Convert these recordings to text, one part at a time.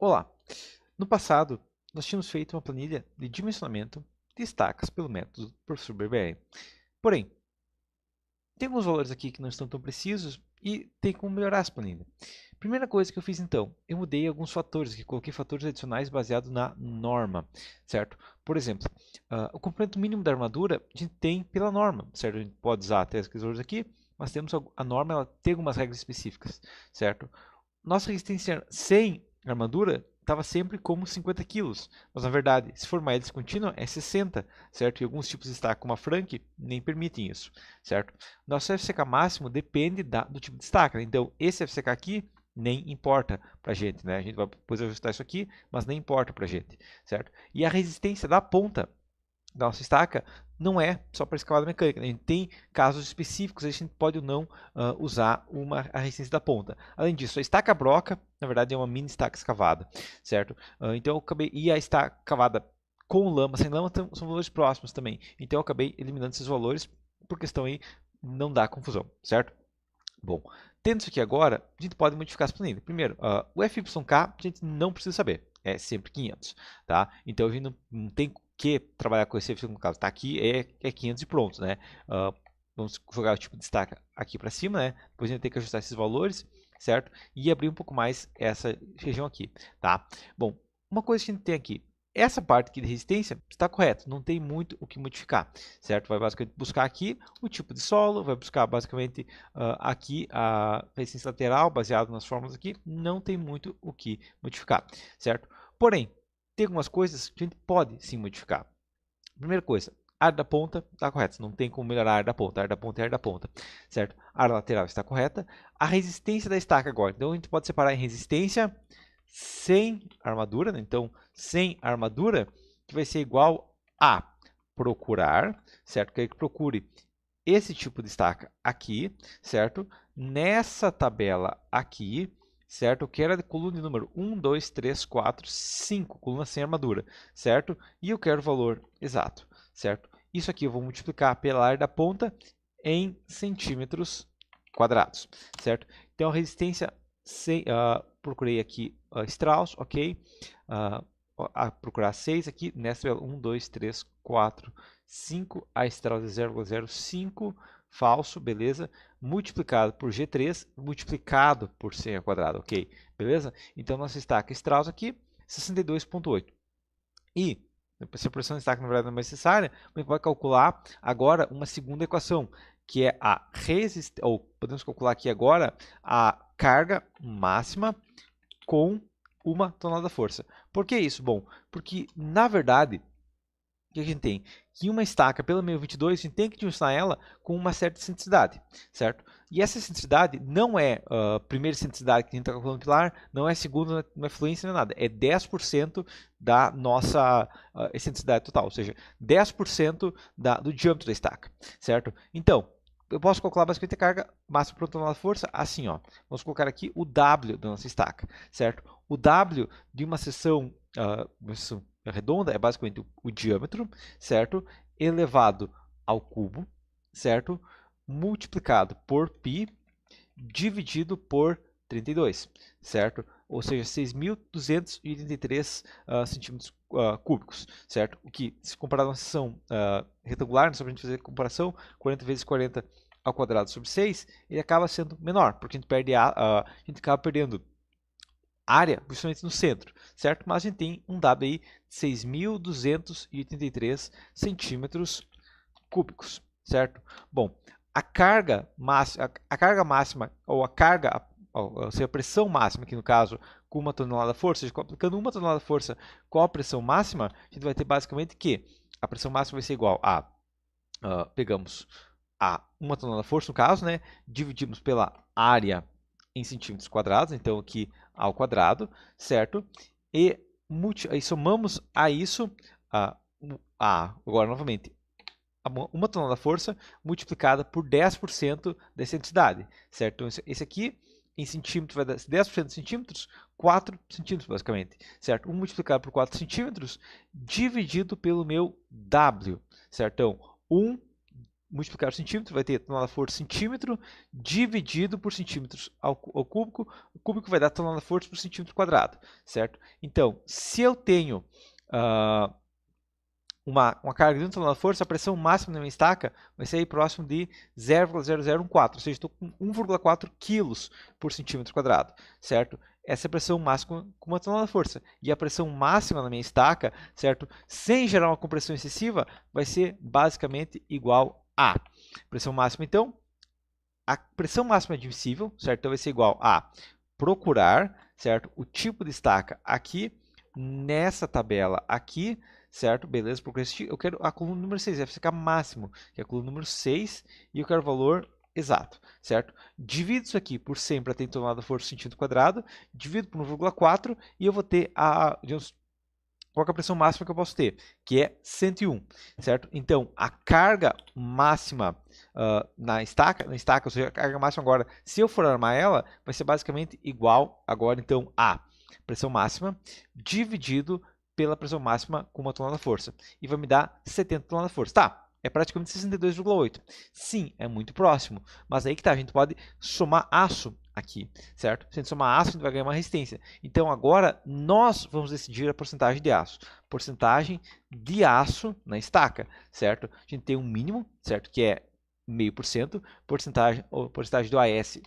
Olá! No passado, nós tínhamos feito uma planilha de dimensionamento de estacas pelo método do professor BBR. Porém, tem alguns valores aqui que não estão tão precisos e tem como melhorar essa planilha. Primeira coisa que eu fiz então, eu mudei alguns fatores, que coloquei fatores adicionais baseados na norma, certo? Por exemplo, o comprimento mínimo da armadura a gente tem pela norma, certo? A gente pode usar até aqueles valores aqui, mas temos a norma, ela tem algumas regras específicas, certo? Nossa resistência sem armadura estava sempre como 50 kg, mas na verdade, se for uma hélice contínua, é 60, certo? E alguns tipos de estaca, como a Frank, nem permitem isso, certo? Nosso FCK máximo depende do tipo de estaca, né? Então esse FCK aqui nem importa para a gente, né? A gente vai depois ajustar isso aqui, mas nem importa para a gente, certo? E a resistência da ponta da nossa estaca não é só para escavada mecânica, né? A gente tem casos específicos, a gente pode ou não usar a resistência da ponta. Além disso, a estaca broca, na verdade, é uma mini estaca escavada, certo? Então eu acabei, e a estaca cavada com lama, sem lama, são valores próximos também. Então eu acabei eliminando esses valores por questão aí não dá confusão, certo? Bom, tendo isso aqui agora, a gente pode modificar essa planilha. Primeiro, o FYK a gente não precisa saber, é sempre 500, tá? Então a gente não tem que trabalhar com esse FYK, está aqui, é 500 e pronto, né? Vamos jogar o tipo de destaque aqui para cima, né? Depois a gente tem que ajustar esses valores, certo? E abrir um pouco mais essa região aqui, tá? Bom, uma coisa que a gente tem aqui, essa parte aqui de resistência está correta, não tem muito o que modificar, certo? Vai basicamente buscar aqui o tipo de solo, vai buscar basicamente aqui a resistência lateral, baseado nas fórmulas aqui, não tem muito o que modificar, certo? Porém, tem algumas coisas que a gente pode sim modificar. Primeira coisa, a área da ponta está correta, não tem como melhorar a área da ponta, a área da ponta é a área da ponta, certo? A área lateral está correta. A resistência da estaca agora, então a gente pode separar em resistência sem armadura, né? Então sem armadura, que vai ser igual a procurar, certo? Que procure esse tipo de estaca aqui, certo? Nessa tabela aqui, certo? Eu quero a coluna de número 1, 2, 3, 4, 5, coluna sem armadura, certo? E eu quero o valor exato, certo? Isso aqui eu vou multiplicar pela área da ponta em centímetros quadrados, certo? Então a resistência, procurei aqui Strauss, ok? Procurar 6 aqui, nessa tabela 1, 2, 3, 4, 5, a Strauss é 0,05, falso, beleza? Multiplicado por G3, multiplicado por 100 ao quadrado, ok? Beleza? Então, nossa estaca Strauss aqui, 62,8. E, se a pressão de estaca na verdade não é necessária, a gente vai calcular agora uma segunda equação, que é a resistência, ou podemos calcular aqui agora a carga máxima com uma tonelada de força. Por que isso? Bom, porque, na verdade, o que a gente tem? Que uma estaca pela 1022, a gente tem que dimensionar ela com uma certa excentricidade, certo? E essa excentricidade não é a primeira excentricidade que a gente está calculando pilar, não é segunda, não é fluência, não é nada. É 10% da nossa excentricidade total, ou seja, 10% do diâmetro da estaca, certo? Então, eu posso calcular basicamente a carga máxima por tonelada de força assim, ó. Vamos colocar aqui o W da nossa estaca, certo? O W de uma seção redonda é basicamente o diâmetro, certo? Elevado ao cubo, certo? Multiplicado por π, dividido por 32, certo? Ou seja, 6.283 centímetros cúbicos, certo? O que, se comparado a uma seção retangular, só para a gente fazer a comparação, 40 vezes 40 ao quadrado sobre 6, ele acaba sendo menor, porque a gente, a gente acaba perdendo área, principalmente no centro, certo? Mas a gente tem um W aí de 6.283 centímetros cúbicos, certo? Bom, a carga máxima, ou seja, a pressão máxima, aqui no caso, com uma tonelada de força, aplicando uma tonelada de força com a pressão máxima, a gente vai ter basicamente que a pressão máxima vai ser igual a, pegamos a uma tonelada de força, no caso, né? Dividimos pela área em centímetros quadrados, então aqui ao quadrado, certo? E somamos a isso, agora novamente, uma tonelada de força multiplicada por 10% da excentricidade, certo? Então, esse aqui em centímetros vai dar 10% de centímetros, 4 centímetros basicamente, certo? 1 multiplicado por 4 centímetros dividido pelo meu W, certo? Então, 1 multiplicar o centímetro, vai ter tonelada força centímetro dividido por centímetros ao cúbico. O cúbico vai dar tonelada força por centímetro quadrado, certo? Então, se eu tenho uma carga de 1 tonelada de força, a pressão máxima na minha estaca vai ser aí próximo de 0,0014, ou seja, estou com 1,4 kg por centímetro quadrado, certo? Essa é a pressão máxima com 1 tonelada de força. E a pressão máxima na minha estaca, certo? Sem gerar uma compressão excessiva, vai ser basicamente igual a pressão máxima. Então, a pressão máxima admissível, certo? Então, vai ser igual a procurar, certo? O tipo de estaca aqui, nessa tabela aqui, certo? Beleza, porque eu quero a coluna número 6, vai ficar máximo, que é a coluna número 6, e eu quero o valor exato, certo? Divido isso aqui por 100 para ter tonelada força centímetro quadrado, divido por 1,4 e eu vou ter qual é a pressão máxima que eu posso ter, que é 101, certo? Então, a carga máxima na estaca, ou seja, a carga máxima agora, se eu for armar ela, vai ser basicamente igual agora, então, a pressão máxima dividido pela pressão máxima com 1 tonelada de força. E vai me dar 70 toneladas de força. Tá, é praticamente 62,8. Sim, é muito próximo. Mas aí que tá, a gente pode somar aço aqui, certo? Se a gente somar aço, a gente vai ganhar uma resistência. Então, agora, nós vamos decidir a porcentagem de aço. Porcentagem de aço na estaca, certo? A gente tem um mínimo, certo? Que é 0,5%. Porcentagem do AS,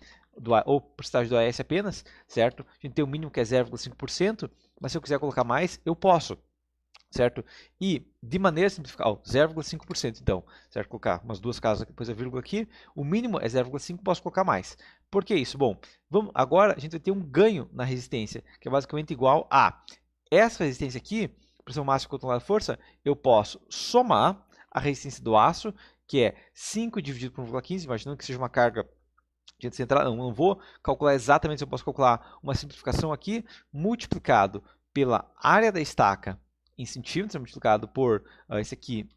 ou porcentagem do AS apenas, certo? A gente tem um mínimo que é 0,5%. Mas se eu quiser colocar mais, eu posso, certo? E de maneira simplificada, 0,5% então, certo? Colocar umas duas casas, depois a vírgula aqui, o mínimo é 0,5, posso colocar mais. Por que isso? Bom, agora a gente vai ter um ganho na resistência, que é basicamente igual a essa resistência aqui, pressão máxima com tonelada de força, eu posso somar a resistência do aço, que é 5 dividido por 1,15, imaginando que seja uma carga central, não vou calcular exatamente, se eu posso calcular uma simplificação aqui, multiplicado pela área da estaca em centímetros, multiplicado por esse aqui,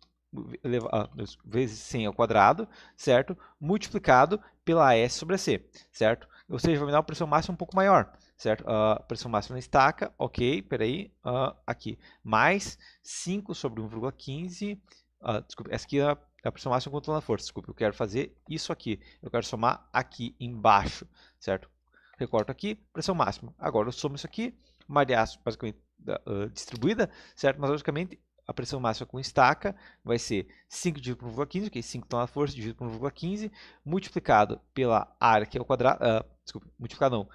vezes 100 ao quadrado, certo? Multiplicado pela AS sobre C, certo? Ou seja, vai me dar uma pressão máxima um pouco maior, certo? Pressão máxima na estaca, ok, peraí, aqui, mais 5 sobre 1,15, desculpa, essa aqui é a pressão máxima com tonelada de força. Desculpa, eu quero fazer isso aqui. Eu quero somar aqui embaixo, certo? Recorto aqui, pressão máxima. Agora eu somo isso aqui, uma área basicamente distribuída, certo? Mas logicamente a pressão máxima com estaca vai ser 5 dividido por 1,15, que é 5 toneladas de força dividido por 1,15, multiplicado pela área que é o quadrado, desculpa, multiplicado não,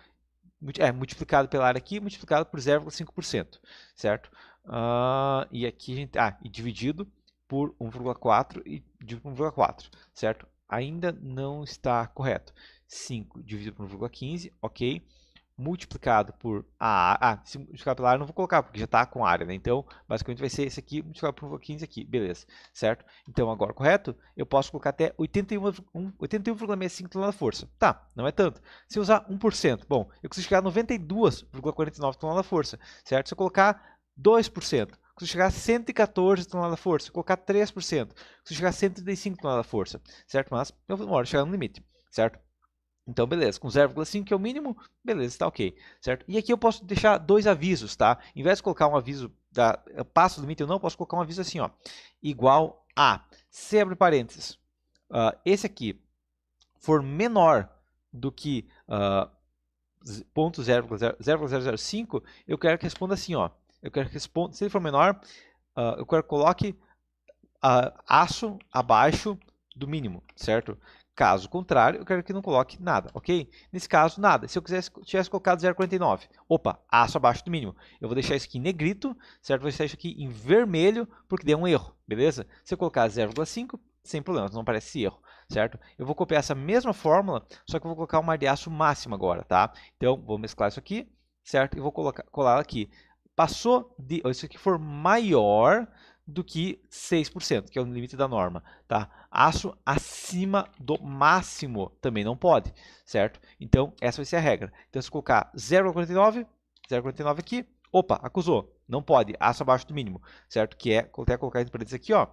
multiplicado pela área aqui, multiplicado por 0,5%, certo? E aqui a gente, e dividido por 1,4 e dividido por 1,4, certo? Ainda não está correto. 5 dividido por 1,15, ok. Multiplicado por se multiplicar pela área não vou colocar, porque já está com área, né? Então, basicamente vai ser esse aqui multiplicado por 1,15 aqui, beleza, certo? Então, agora, correto? Eu posso colocar até 81,65 toneladas de força. Tá, não é tanto. Se eu usar 1%, bom, eu consigo chegar a 92,49 toneladas de força, certo? Se eu colocar 2%, consigo chegar a 114 toneladas de força. Se eu colocar 3%, consigo chegar a 135 toneladas de força, certo? Mas eu demoro a chegar no limite, certo? Então, beleza, com 0,5 que é o mínimo, beleza, está ok, certo? E aqui eu posso deixar dois avisos, tá? Em vez de colocar um aviso, passo do limite ou não, eu posso colocar um aviso assim, ó, igual a, se abre parênteses, esse aqui for menor do que 0,005, eu quero que responda assim, ó, eu quero que responda, se ele for menor, eu quero que coloque aço abaixo do mínimo, certo? Caso contrário, eu quero que não coloque nada, ok? Nesse caso, nada. Se eu tivesse colocado 0,49, opa, aço abaixo do mínimo. Eu vou deixar isso aqui em negrito, certo? Vou deixar isso aqui em vermelho, porque deu um erro, beleza? Se eu colocar 0,5, sem problema, não aparece esse erro, certo? Eu vou copiar essa mesma fórmula, só que eu vou colocar uma área de aço máxima agora, tá? Então, vou mesclar isso aqui, certo? E vou colar aqui. Passou de, isso aqui for maior do que 6%, que é o limite da norma, tá? Aço acima do máximo também não pode, certo? Então, essa vai ser a regra. Então, se eu colocar 0,49 aqui, opa, acusou, não pode, aço abaixo do mínimo, certo? Que é, até colocar entre parênteses aqui, ó,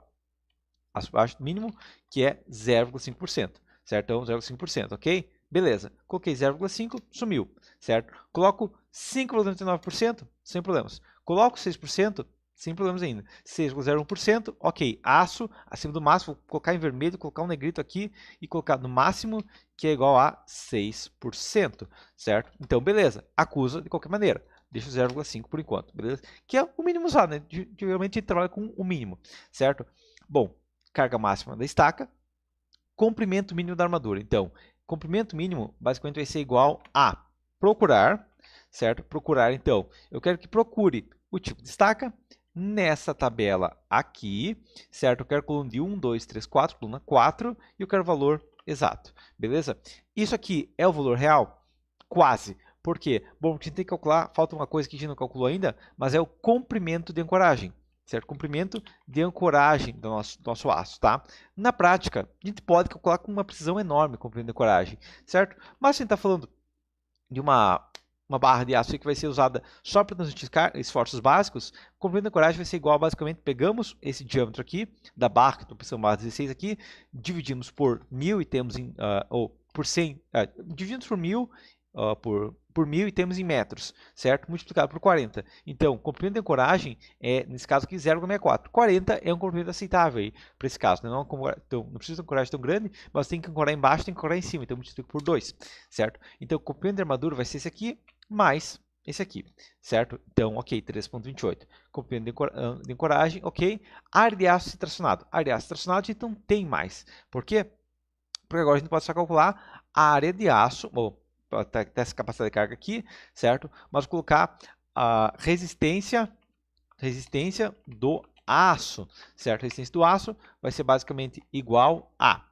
aço abaixo do mínimo, que é 0,5%, certo? Então, 0,5%, ok? Beleza, coloquei 0,5, sumiu, certo? Coloco 5,99%, sem problemas. Coloco 6%, sem problemas ainda. 6,01%, ok. Aço, acima do máximo, vou colocar em vermelho, colocar um negrito aqui e colocar no máximo, que é igual a 6%, certo? Então, beleza. Acusa de qualquer maneira. Deixa o 0,5 por enquanto, beleza? Que é o mínimo usado, né? Geralmente a gente trabalha com o mínimo, certo? Bom, carga máxima da estaca, comprimento mínimo da armadura. Então, comprimento mínimo basicamente vai ser igual a procurar, certo? Procurar, então, eu quero que procure o tipo de estaca nessa tabela aqui, certo? Eu quero coluna de 1, 2, 3, 4, coluna 4, e eu quero o valor exato, beleza? Isso aqui é o valor real? Quase. Por quê? Bom, porque a gente tem que calcular, falta uma coisa que a gente não calculou ainda, mas é o comprimento de ancoragem, certo? Comprimento de ancoragem do nosso aço, tá? Na prática, a gente pode calcular com uma precisão enorme o comprimento de ancoragem, certo? Mas se a gente está falando de uma barra de aço que vai ser usada só para transmitir esforços básicos, o comprimento de ancoragem vai ser igual, basicamente, pegamos esse diâmetro aqui, da barra, que estou pensando barra 16 aqui, dividimos por 1000 e temos ou por 100, dividimos por 1000, por 1000 e temos em metros, certo? Multiplicado por 40. Então, o comprimento de ancoragem é, nesse caso aqui, 0,64. 40 é um comprimento aceitável para esse caso, né? Não precisa de ancoragem tão grande, mas tem que ancorar embaixo, tem que ancorar em cima, então multiplico por 2, certo? Então, o comprimento de armadura vai ser esse aqui, mais esse aqui, certo? Então, ok, 3,28. Comprimento de ancoragem, ok. Área de aço tracionado. Área de aço tracionado a gente não tem mais. Por quê? Porque agora a gente pode só calcular a área de aço, ou ter essa capacidade de carga aqui, certo? Mas colocar a resistência do aço, certo? A resistência do aço vai ser basicamente igual a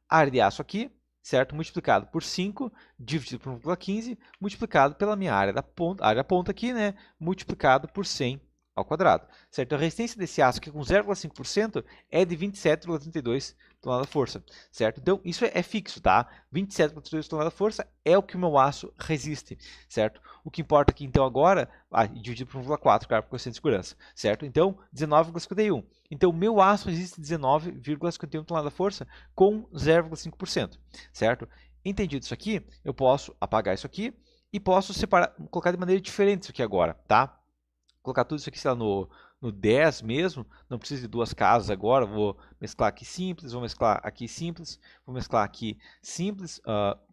área de aço aqui, certo? Multiplicado por 5, dividido por 1,15, multiplicado pela minha área da ponta aqui, né? Multiplicado por 100 ao quadrado, certo? A resistência desse aço aqui com 0,5% é de 27,32 toneladas-força, certo? Então, isso é fixo, tá? 27,32 toneladas-força é o que o meu aço resiste, certo? O que importa aqui, então, agora, dividido por 1,4, claro, por questão de segurança, certo? Então, 19,51. Então, o meu aço resiste 19,51 toneladas-força com 0,5%, certo? Entendido isso aqui, eu posso apagar isso aqui e posso separar, colocar de maneira diferente isso aqui agora, tá? Colocar tudo isso aqui, sei lá, no 10 mesmo, não preciso de duas casas agora, vou mesclar aqui simples, vou mesclar aqui simples, vou mesclar aqui simples,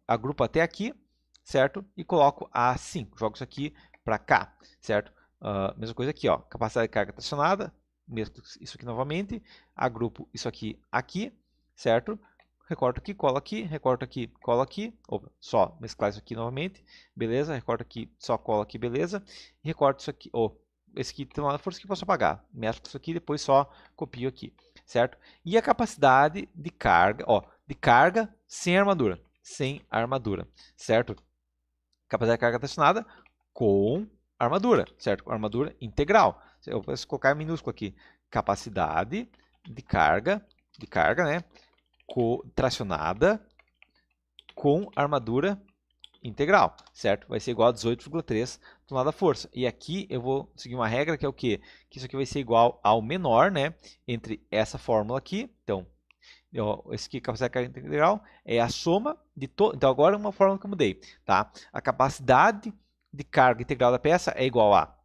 agrupo até aqui, certo? E coloco assim, jogo isso aqui para cá, certo? Mesma coisa aqui, ó, capacidade de carga tracionada, mesclo isso aqui novamente, agrupo isso aqui, certo? Recorto aqui, colo aqui, recorto aqui, colo aqui, só mesclar isso aqui novamente, beleza? Recorto aqui, só colo aqui, beleza? E recorto isso aqui, esse aqui tem uma força que eu posso apagar. Mesclo isso aqui, depois só copio aqui, certo? E a capacidade de carga, de carga sem armadura, certo? Capacidade de carga tracionada com armadura, certo? Com armadura integral. Eu posso colocar em minúsculo aqui. Capacidade de carga, né? Tracionada com armadura integral, certo? Vai ser igual a 18,3 tonelada-força. E aqui eu vou seguir uma regra que é o quê? Que isso aqui vai ser igual ao menor, né? Entre essa fórmula aqui. Então, esse aqui, capacidade de carga integral, é a soma de todo. Então, agora é uma fórmula que eu mudei, tá? A capacidade de carga integral da peça é igual a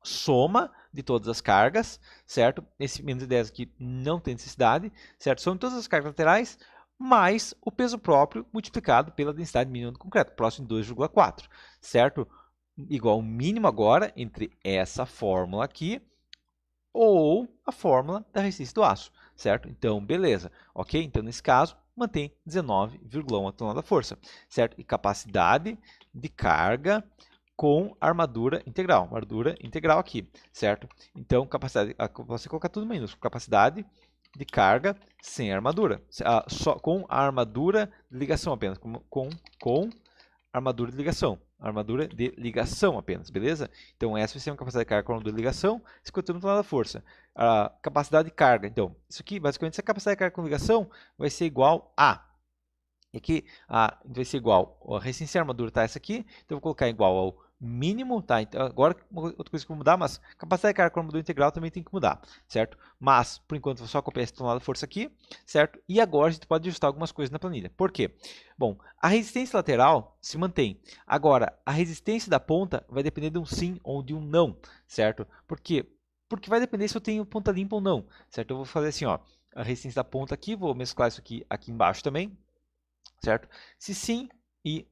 soma de todas as cargas, certo? Esse menos 10 aqui não tem necessidade, certo? Soma de todas as cargas laterais mais o peso próprio multiplicado pela densidade mínima do concreto, próximo de 2,4, certo? Igual ao mínimo agora entre essa fórmula aqui ou a fórmula da resistência do aço, certo? Então, beleza, ok? Então, nesse caso, mantém 19,1 tonelada-força, certo? E capacidade de carga com armadura integral aqui, certo? Então, capacidade, você colocar tudo minúsculo, capacidade de carga sem armadura, só com a armadura de ligação apenas, com armadura de ligação apenas, beleza? Então essa vai ser uma capacidade de carga com armadura de ligação, 51 toneladas da força. A capacidade de carga, então, isso aqui, basicamente, essa capacidade de carga com ligação vai ser igual a, e aqui vai ser igual, a resistência à armadura está essa aqui, então eu vou colocar igual ao mínimo, tá? Então, agora, outra coisa que eu vou mudar, mas capacidade de carga com armadura integral também tem que mudar, certo? Mas, por enquanto, vou só copiar esse tonelada de força aqui, certo? E agora a gente pode ajustar algumas coisas na planilha. Por quê? Bom, a resistência lateral se mantém. Agora, a resistência da ponta vai depender de um sim ou de um não, certo? Por quê? Porque vai depender se eu tenho ponta limpa ou não, certo? Eu vou fazer assim, ó, a resistência da ponta aqui, vou mesclar isso aqui embaixo também, certo? Se sim e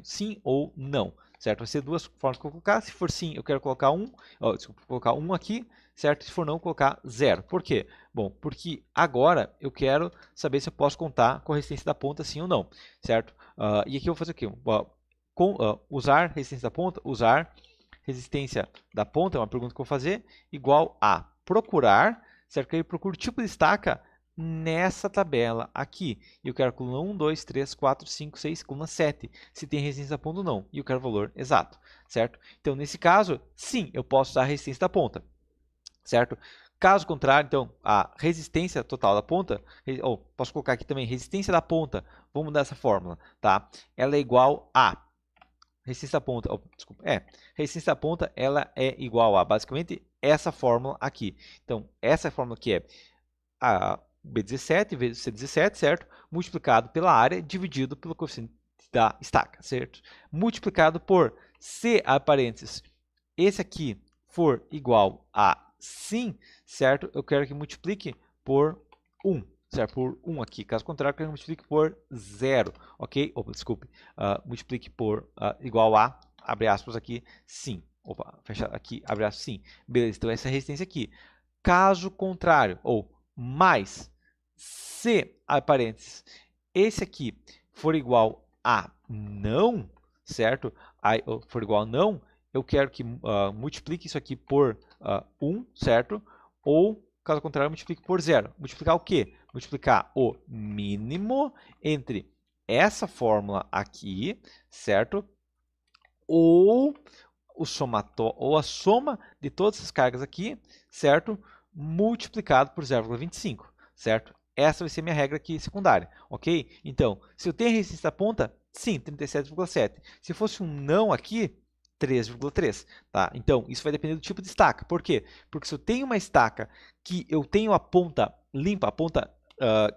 sim ou não, certo? Vai ser duas formas que eu vou colocar. Se for sim, eu quero colocar desculpa, colocar 1 aqui, certo? Se for não, colocar 0. Por quê? Bom, porque agora eu quero saber se eu posso contar com a resistência da ponta sim ou não, certo? E aqui eu vou fazer o quê? Usar resistência da ponta, usar resistência da ponta, é uma pergunta que eu vou fazer, igual a procurar, certo? Que eu procuro o tipo de estaca nessa tabela aqui. E eu quero a coluna 1, 2, 3, 4, 5, 6, coluna 7, se tem resistência da ponta ou não. E eu quero o valor exato, certo? Então, nesse caso, sim, eu posso usar a resistência da ponta, certo? Caso contrário, então, a resistência total da ponta, ou posso colocar aqui também resistência da ponta, vamos mudar essa fórmula, tá? Ela é igual a resistência da ponta, resistência da ponta, ela é igual a, basicamente, essa fórmula aqui. Então, essa fórmula aqui é a B17 vezes C17, certo? Multiplicado pela área, dividido pelo coeficiente da estaca, certo? Multiplicado por C, a parênteses, esse aqui for igual a sim, certo? Eu quero que multiplique por 1, certo? Por 1 aqui. Caso contrário, eu quero que multiplique por 0, ok? Opa, desculpe. Multiplique por igual a, abre aspas aqui, sim. Opa, fecha aqui, abre aspas, sim. Beleza, então essa é a resistência aqui. Caso contrário, ou mais, se, parênteses, esse aqui for igual a não, certo? For igual a não, eu quero que multiplique isso aqui por 1, certo? Ou, caso contrário, multiplique por 0. Multiplicar o quê? Multiplicar o mínimo entre essa fórmula aqui, certo? Ou a soma de todas essas cargas aqui, certo? Multiplicado por 0,25, certo? Essa vai ser minha regra aqui secundária, ok? Então, se eu tenho a resistência da ponta, sim, 37,7. Se fosse um não aqui, 3,3, tá? Então, isso vai depender do tipo de estaca. Por quê? Porque se eu tenho uma estaca que eu tenho a ponta limpa, a ponta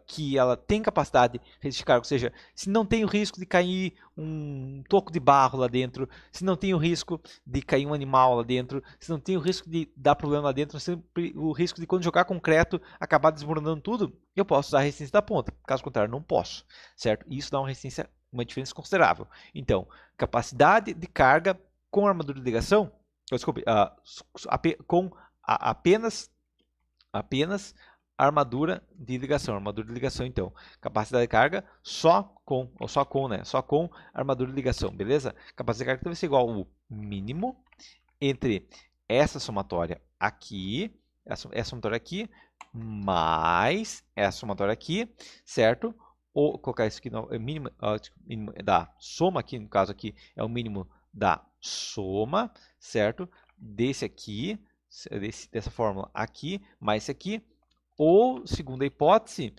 que ela tem capacidade de resistir carga, ou seja, se não tem o risco de cair um toco de barro lá dentro, se não tem o risco de cair um animal lá dentro, se não tem o risco de dar problema lá dentro, se o risco de quando jogar concreto acabar desmoronando tudo, eu posso usar a resistência da ponta. Caso contrário, não posso, certo? E isso dá uma diferença considerável. Então, capacidade de carga com armadura de ligação, desculpe, com apenas armadura de ligação. Armadura de ligação, então. Capacidade de carga só com armadura de ligação, beleza? Capacidade de carga deve ser igual ao mínimo entre essa somatória aqui, essa somatória aqui, mais essa somatória aqui, certo? Ou colocar isso aqui no mínimo, mínimo da soma aqui, no caso aqui, é o mínimo da soma, certo? Desse aqui, dessa fórmula aqui, mais esse aqui, ou, segundo a hipótese,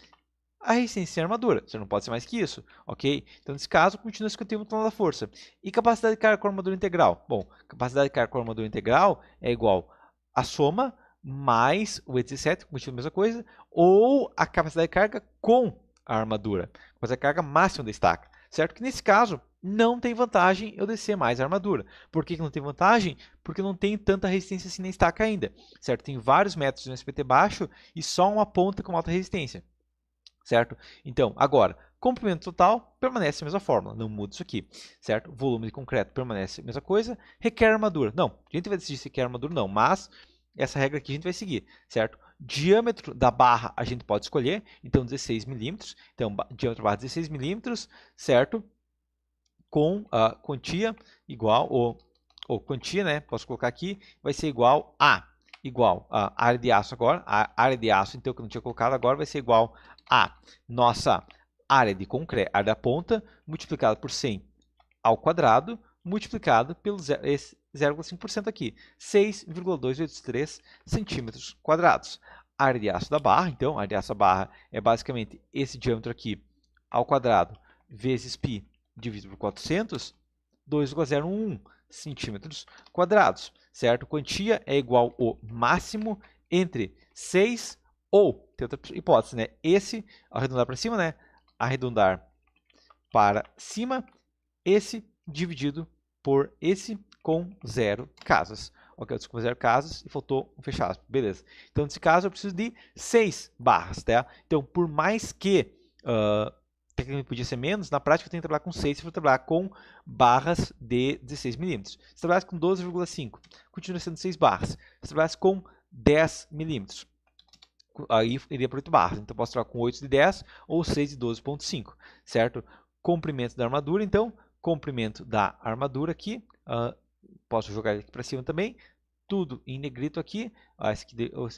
a resistência em armadura. Você não pode ser mais que isso, ok? Então, nesse caso, continua 51 toneladas da força. E capacidade de carga com armadura integral? Bom, capacidade de carga com armadura integral é igual a soma mais o E17, continua a mesma coisa, ou a capacidade de carga com a armadura. Capacidade de carga máxima da estaca, certo? Que nesse caso, não tem vantagem eu descer mais a armadura. Por que não tem vantagem? Porque não tem tanta resistência assim na estaca ainda, certo? Tem vários métodos no SPT baixo e só uma ponta com alta resistência, certo? Então, agora, comprimento total permanece a mesma fórmula, não muda isso aqui, certo? Volume de concreto permanece a mesma coisa, requer armadura. Não, a gente vai decidir se requer armadura não, mas essa regra aqui a gente vai seguir, certo? Diâmetro da barra a gente pode escolher, então 16 milímetros, então diâmetro da barra 16 milímetros, certo? Com a quantia igual, ou quantia, né? Posso colocar aqui, vai ser igual a área de aço agora, a área de aço, então, que eu não tinha colocado agora, vai ser igual a nossa área de concreto, área da ponta, multiplicado por 100 ao quadrado, multiplicado pelo 0,5% aqui, 6,283 centímetros quadrados. A área de aço da barra, então, a área de aço da barra é basicamente esse diâmetro aqui ao quadrado vezes π dividido por 400, 2,011, centímetros quadrados, certo? Quantia é igual ao máximo entre 6 ou, tem outra hipótese, né? Esse, arredondar para cima, né? Arredondar para cima, esse dividido por esse com 0 casas. Ok, eu com 0 casas e faltou um fechado. Beleza. Então, nesse caso, eu preciso de 6 barras, tá? Então, por mais que tecnicamente podia ser menos, na prática eu tenho que trabalhar com 6 se for trabalhar com barras de 16 milímetros. Se trabalhasse com 12,5, continua sendo 6 barras. Se trabalhasse com 10 milímetros, aí iria para 8 barras. Então, eu posso trabalhar com 8 de 10 ou 6 de 12,5, certo? Comprimento da armadura, então, comprimento da armadura aqui, posso jogar ele aqui para cima também, tudo em negrito aqui,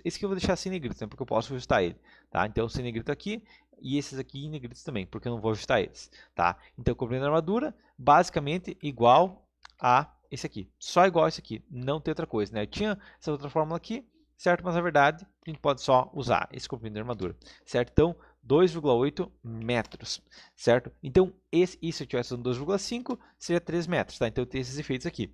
esse aqui eu vou deixar sem negrito, né, porque eu posso ajustar ele, tá? Então, sem negrito aqui, e esses aqui em negritos também, porque eu não vou ajustar eles, tá? Então, comprimento da armadura, basicamente igual a esse aqui, só igual a esse aqui, não tem outra coisa, né? Eu tinha essa outra fórmula aqui, certo? Mas, na verdade, a gente pode só usar esse comprimento da armadura, certo? Então, 2,8 metros, certo? Então, se eu estivesse usando 2,5, seria 3 metros, tá? Então, eu tenho esses efeitos aqui,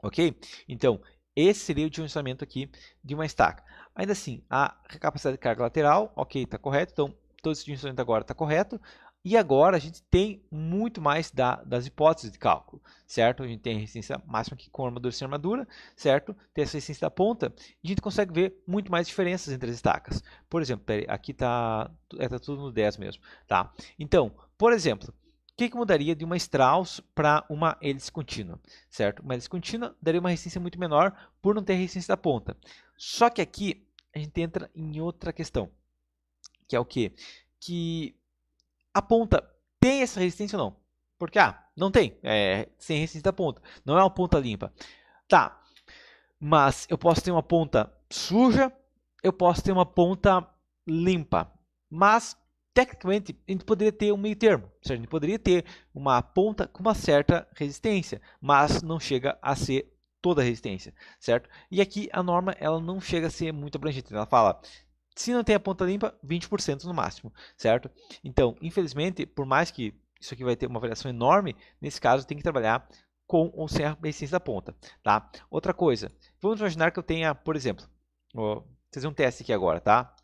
ok? Então, esse seria o dimensionamento aqui de uma estaca. Ainda assim, a capacidade de carga lateral, ok, está correto. Então, todo esse dimensionamento agora está correto. E agora a gente tem muito mais das hipóteses de cálculo, certo? A gente tem a resistência máxima aqui com armadura sem armadura, certo? Tem essa resistência da ponta e a gente consegue ver muito mais diferenças entre as estacas. Por exemplo, aqui está tudo no 10 mesmo, tá? Então, por exemplo, o que mudaria de uma Strauss para uma hélice contínua, certo? Uma hélice contínua daria uma resistência muito menor por não ter resistência da ponta. Só que aqui a gente entra em outra questão, que é o quê? Que a ponta tem essa resistência ou não? Porque, não tem, sem resistência da ponta. Não é uma ponta limpa. Tá, mas eu posso ter uma ponta suja, eu posso ter uma ponta limpa. Mas, tecnicamente, a gente poderia ter um meio termo. Certo? A gente poderia ter uma ponta com uma certa resistência, mas não chega a ser toda a resistência, certo? E aqui a norma ela não chega a ser muito abrangente. Ela fala, se não tem a ponta limpa, 20% no máximo, certo? Então, infelizmente, por mais que isso aqui vai ter uma variação enorme, nesse caso tem que trabalhar com ou sem a resistência da ponta, tá? Outra coisa, vamos imaginar que eu tenha, por exemplo, vou fazer um teste aqui agora, tá?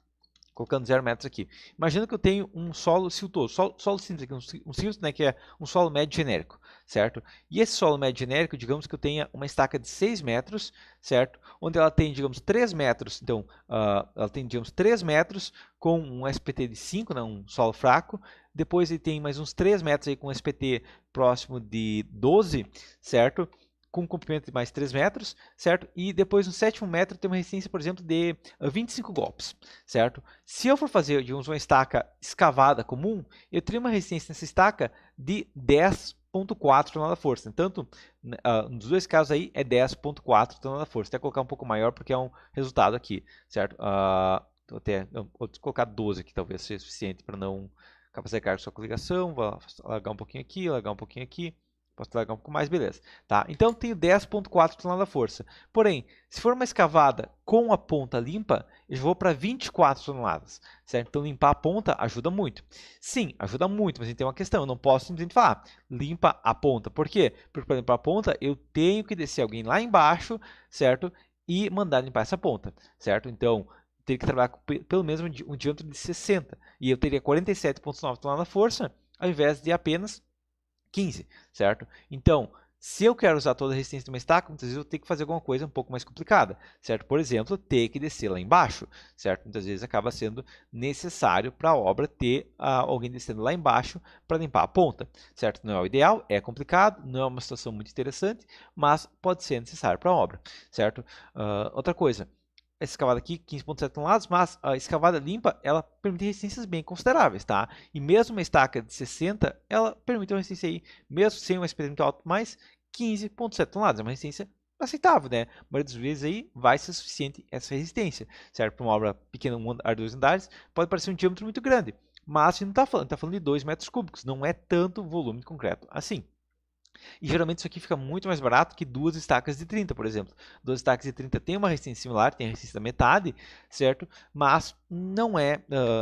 Colocando 0 metros aqui. Imagina que eu tenho um solo siltoso, solo simples aqui, um silto, né, que é um solo médio genérico, certo? E esse solo médio genérico, digamos que eu tenha uma estaca de 6 metros, certo? Onde ela tem, digamos, 3 metros, então, ela tem, digamos, 3 metros com um SPT de 5, né, um solo fraco. Depois ele tem mais uns 3 metros aí com um SPT próximo de 12, certo? Com um comprimento de mais 3 metros, certo? E depois no sétimo metro tem uma resistência, por exemplo, de 25 golpes, certo? Se eu for fazer, digamos, uma estaca escavada comum, eu teria uma resistência nessa estaca de 10,4 toneladas-força. Tanto, nos dois casos aí, é 10,4 toneladas-força. Até colocar um pouco maior, porque é um resultado aqui, certo? Vou colocar 12 aqui, talvez seja suficiente para não capacitar carga sua coligação. Vou largar um pouquinho aqui, largar um pouquinho aqui. Posso largar um pouco mais, beleza. Tá? Então, tenho 10,4 toneladas-força. Porém, se for uma escavada com a ponta limpa, eu vou para 24 toneladas. Certo? Então, limpar a ponta ajuda muito. Sim, ajuda muito, mas a gente tem uma questão. Eu não posso simplesmente falar, limpa a ponta. Por quê? Porque para limpar a ponta, eu tenho que descer alguém lá embaixo, certo? E mandar limpar essa ponta, certo? Então, teria que trabalhar com pelo menos um diâmetro de 60. E eu teria 47,9 toneladas-força, ao invés de apenas 15, certo? Então, se eu quero usar toda a resistência de uma estaca, muitas vezes eu tenho que fazer alguma coisa um pouco mais complicada, certo? Por exemplo, ter que descer lá embaixo, certo? Muitas vezes acaba sendo necessário para a obra ter alguém descendo lá embaixo para limpar a ponta, certo? Não é o ideal, é complicado, não é uma situação muito interessante, mas pode ser necessário para a obra, certo? Outra coisa, essa escavada aqui, 15,7 toneladas, mas a escavada limpa, ela permite resistências bem consideráveis, tá? E mesmo uma estaca de 60, ela permite uma resistência aí, mesmo sem um SPT muito alto, mais 15,7 toneladas. É uma resistência aceitável, né? A maioria das vezes aí vai ser suficiente essa resistência, certo? Para uma obra pequena, um andar, 2 andares, pode parecer um diâmetro muito grande, mas a gente não está falando de 2 metros cúbicos, não é tanto volume de concreto assim. E geralmente isso aqui fica muito mais barato que duas estacas de 30, por exemplo. Duas estacas de 30 tem uma resistência similar, tem a resistência da metade, certo? Mas não é,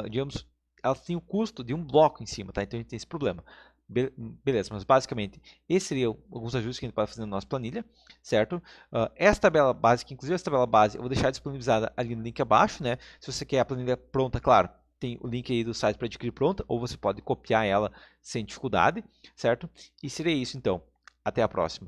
digamos, elas têm o custo de um bloco em cima, tá? Então a gente tem esse problema. Beleza, mas basicamente, esses seriam alguns ajustes que a gente pode fazer na nossa planilha, certo? Essa tabela base, que inclusive essa tabela base, eu vou deixar disponibilizada ali no link abaixo, né? Se você quer a planilha pronta, claro, tem o link aí do site para adquirir pronta, ou você pode copiar ela sem dificuldade, certo? E seria isso então. Até a próxima.